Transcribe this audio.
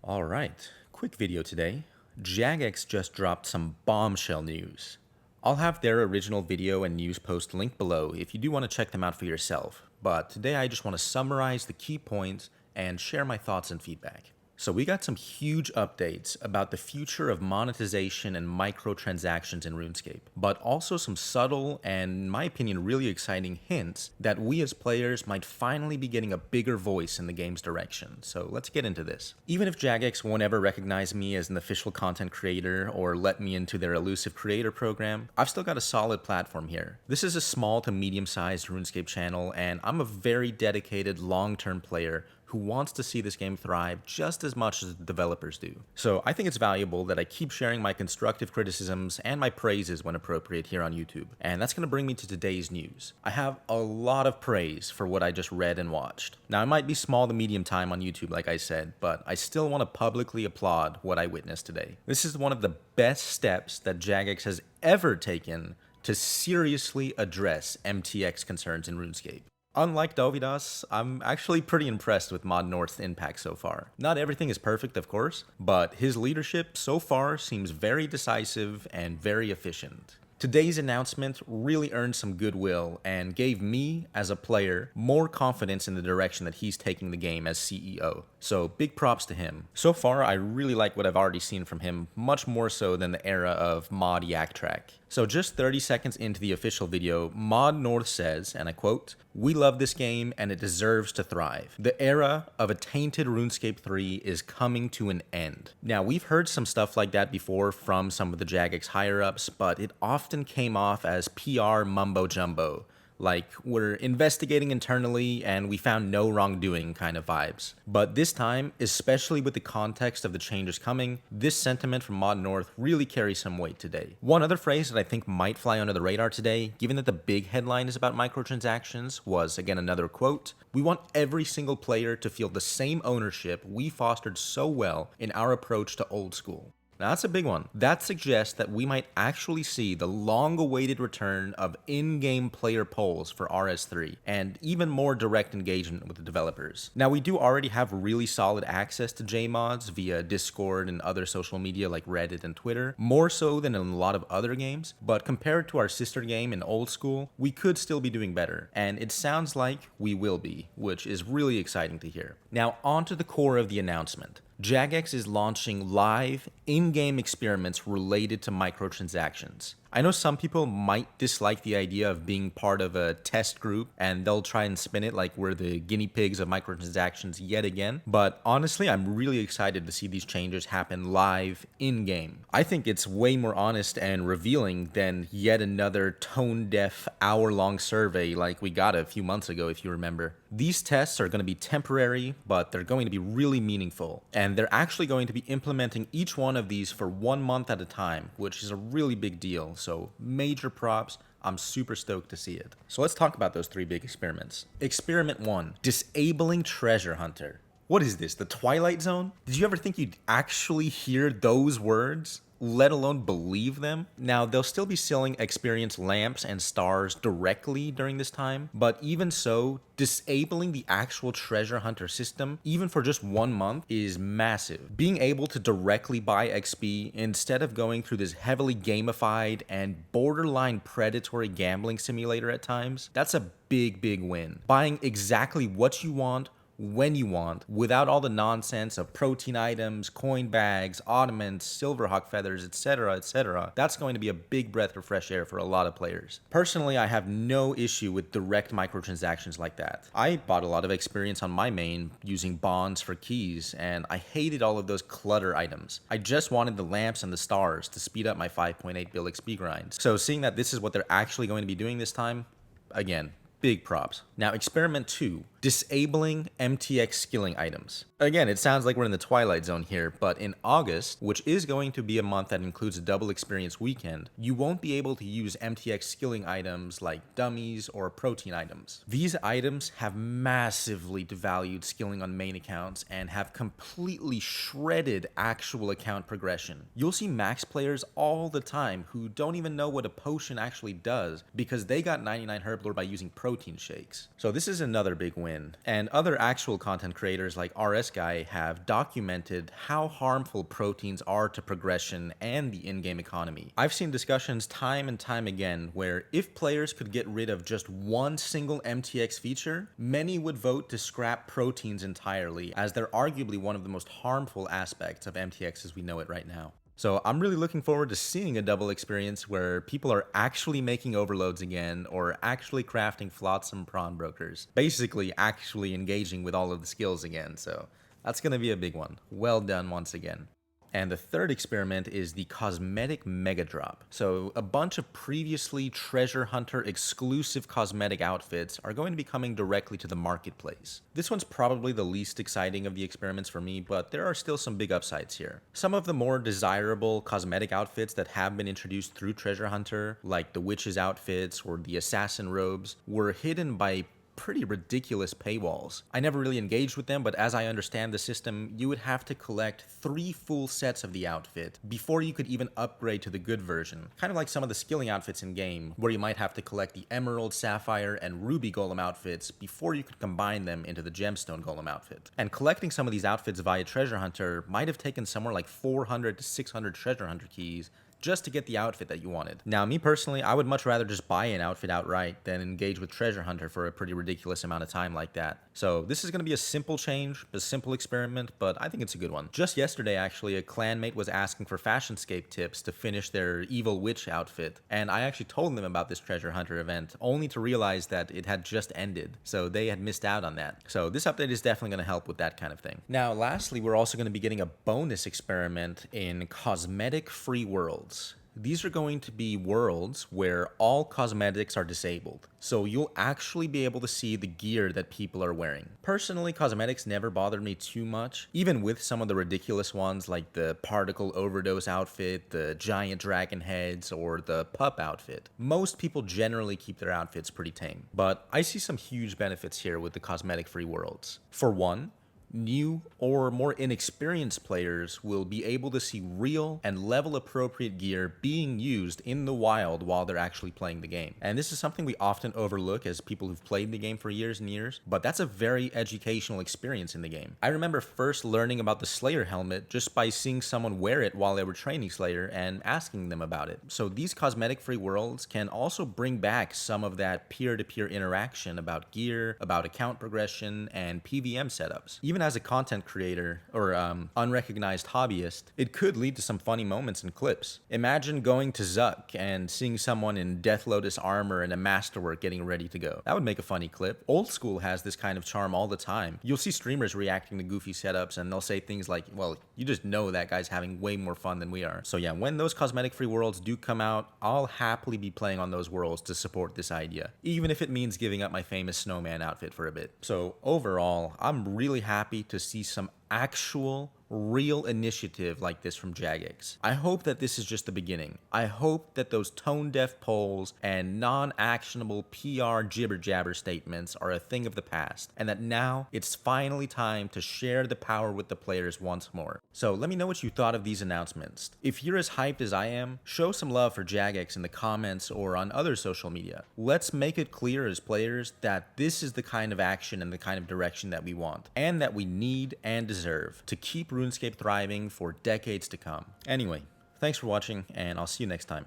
Alright, quick video today. Jagex just dropped some bombshell news. I'll have their original video and news post linked below if you do want to check them out for yourself, but today I just want to summarize the key points and share my thoughts and feedback. So we got some huge updates about the future of monetization and microtransactions in Runescape, but also some subtle and, in my opinion, really exciting hints that we as players might finally be getting a bigger voice in the game's direction. So let's get into this. Even if Jagex won't ever recognize me as an official content creator or let me into their elusive creator program, I've still got a solid platform here. This is a small to medium-sized Runescape channel, and I'm a very dedicated long-term player who wants to see this game thrive just as much as the developers do. So I think it's valuable that I keep sharing my constructive criticisms and my praises when appropriate here on YouTube. And that's going to bring me to today's news. I have a lot of praise for what I just read and watched. Now, it might be small to medium time on YouTube, like I said, but I still want to publicly applaud what I witnessed today. This is one of the best steps that Jagex has ever taken to seriously address MTX concerns in RuneScape. Unlike Dovidas, I'm actually pretty impressed with Mod North's impact so far. Not everything is perfect, of course, but his leadership so far seems very decisive and very efficient. Today's announcement really earned some goodwill and gave me, as a player, more confidence in the direction that he's taking the game as CEO. So big props to him. So far, I really like what I've already seen from him, much more so than the era of Mod Yak Track. So just 30 seconds into the official video, Mod North says, and I quote, "We love this game and it deserves to thrive. The era of a tainted RuneScape 3 is coming to an end." Now, we've heard some stuff like that before from some of the Jagex higher-ups, but it often came off as PR mumbo-jumbo. Like, we're investigating internally and we found no wrongdoing kind of vibes. But this time, especially with the context of the changes coming, this sentiment from Mod North really carries some weight today. One other phrase that I think might fly under the radar today, given that the big headline is about microtransactions, was, again, another quote, "We want every single player to feel the same ownership we fostered so well in our approach to old school." Now, that's a big one. That suggests that we might actually see the long-awaited return of in-game player polls for RS3, and even more direct engagement with the developers. Now, we do already have really solid access to JMods via Discord and other social media like Reddit and Twitter, more so than in a lot of other games, but compared to our sister game in old school, we could still be doing better, and it sounds like we will be, which is really exciting to hear. Now, on to the core of the announcement. Jagex is launching live, in-game experiments related to microtransactions. I know some people might dislike the idea of being part of a test group, and they'll try and spin it like we're the guinea pigs of microtransactions yet again, but honestly, I'm really excited to see these changes happen live, in-game. I think it's way more honest and revealing than yet another tone-deaf, hour-long survey like we got a few months ago, if you remember. These tests are going to be temporary, but they're going to be really meaningful, and they're actually going to be implementing each one of these for 1 month at a time, which is a really big deal. So major props. I'm super stoked to see it. So let's talk about those 3 big experiments. Experiment 1, disabling Treasure Hunter. What is this, the Twilight Zone? Did you ever think you'd actually hear those words, let alone believe them? Now, they'll still be selling experience lamps and stars directly during this time, but even so, disabling the actual treasure hunter system, even for just 1 month, is massive. Being able to directly buy XP instead of going through this heavily gamified and borderline predatory gambling simulator at times, that's a big win. Buying exactly what you want, when you want, without all the nonsense of protein items, coin bags, ottomans, silverhawk feathers, etc. That's going to be a big breath of fresh air for a lot of players. Personally, I have no issue with direct microtransactions like that. I bought a lot of experience on my main using bonds for keys, and I hated all of those clutter items. I just wanted the lamps and the stars to speed up my 5.8 bill XP grinds. So seeing that this is what they're actually going to be doing this time, again, big props. Now, experiment 2, disabling MTX skilling items. Again, it sounds like we're in the Twilight Zone here, but in August, which is going to be a month that includes a double experience weekend, you won't be able to use MTX skilling items like dummies or protein items. These items have massively devalued skilling on main accounts and have completely shredded actual account progression. You'll see max players all the time who don't even know what a potion actually does because they got 99 herb lore by using protein protein shakes. So this is another big win. And other actual content creators like RS Guy have documented how harmful proteins are to progression and the in-game economy. I've seen discussions time and time again where if players could get rid of just one single MTX feature, many would vote to scrap proteins entirely, as they're arguably one of the most harmful aspects of MTX as we know it right now. So I'm really looking forward to seeing a double experience where people are actually making overloads again, or actually crafting flotsam prawn brokers. Basically actually engaging with all of the skills again, so that's gonna be a big one. Well done once again. And the third experiment is the Cosmetic Mega Drop. So a bunch of previously Treasure Hunter exclusive cosmetic outfits are going to be coming directly to the marketplace. This one's probably the least exciting of the experiments for me, but there are still some big upsides here. Some of the more desirable cosmetic outfits that have been introduced through Treasure Hunter, like the witch's outfits or the assassin robes, were hidden by pretty ridiculous paywalls. I never really engaged with them, but as I understand the system, you would have to collect 3 full sets of the outfit before you could even upgrade to the good version. Kind of like some of the skilling outfits in game, where you might have to collect the Emerald, Sapphire, and Ruby Golem outfits before you could combine them into the Gemstone Golem outfit. And collecting some of these outfits via Treasure Hunter might have taken somewhere like 400 to 600 Treasure Hunter keys just to get the outfit that you wanted. Now, me personally, I would much rather just buy an outfit outright than engage with Treasure Hunter for a pretty ridiculous amount of time like that. So this is going to be a simple change, a simple experiment, but I think it's a good one. Just yesterday, actually, a clanmate was asking for Fashionscape tips to finish their Evil Witch outfit, and I actually told them about this Treasure Hunter event, only to realize that it had just ended, so they had missed out on that. So this update is definitely going to help with that kind of thing. Now, lastly, we're also going to be getting a bonus experiment in Cosmetic Free Worlds. These are going to be worlds where all cosmetics are disabled, so you'll actually be able to see the gear that people are wearing. Personally, cosmetics never bothered me too much, even with some of the ridiculous ones like the Particle Overdose outfit, the Giant Dragon Heads, or the Pup outfit. Most people generally keep their outfits pretty tame, but I see some huge benefits here with the cosmetic free worlds. For one, new or more inexperienced players will be able to see real and level appropriate gear being used in the wild while they're actually playing the game. And this is something we often overlook as people who've played the game for years and years, but that's a very educational experience in the game. I remember first learning about the Slayer helmet just by seeing someone wear it while they were training Slayer and asking them about it. So these cosmetic free worlds can also bring back some of that peer-to-peer interaction about gear, about account progression, and PVM setups. Even as a content creator or unrecognized hobbyist, it could lead to some funny moments and clips. Imagine going to Zuck and seeing someone in Death Lotus armor and a masterwork getting ready to go. That would make a funny clip. Old School has this kind of charm all the time. You'll see streamers reacting to goofy setups and they'll say things like, well, you just know that guy's having way more fun than we are. So yeah, when those cosmetic free worlds do come out, I'll happily be playing on those worlds to support this idea, even if it means giving up my famous snowman outfit for a bit. So overall, I'm really happy to see some actual real initiative like this from Jagex. I hope that this is just the beginning. I hope that those tone-deaf polls and non-actionable PR jibber-jabber statements are a thing of the past, and that now it's finally time to share the power with the players once more. So let me know what you thought of these announcements. If you're as hyped as I am, show some love for Jagex in the comments or on other social media. Let's make it clear as players that this is the kind of action and the kind of direction that we want, and that we need and deserve to keep RuneScape thriving for decades to come. Anyway, thanks for watching, and I'll see you next time.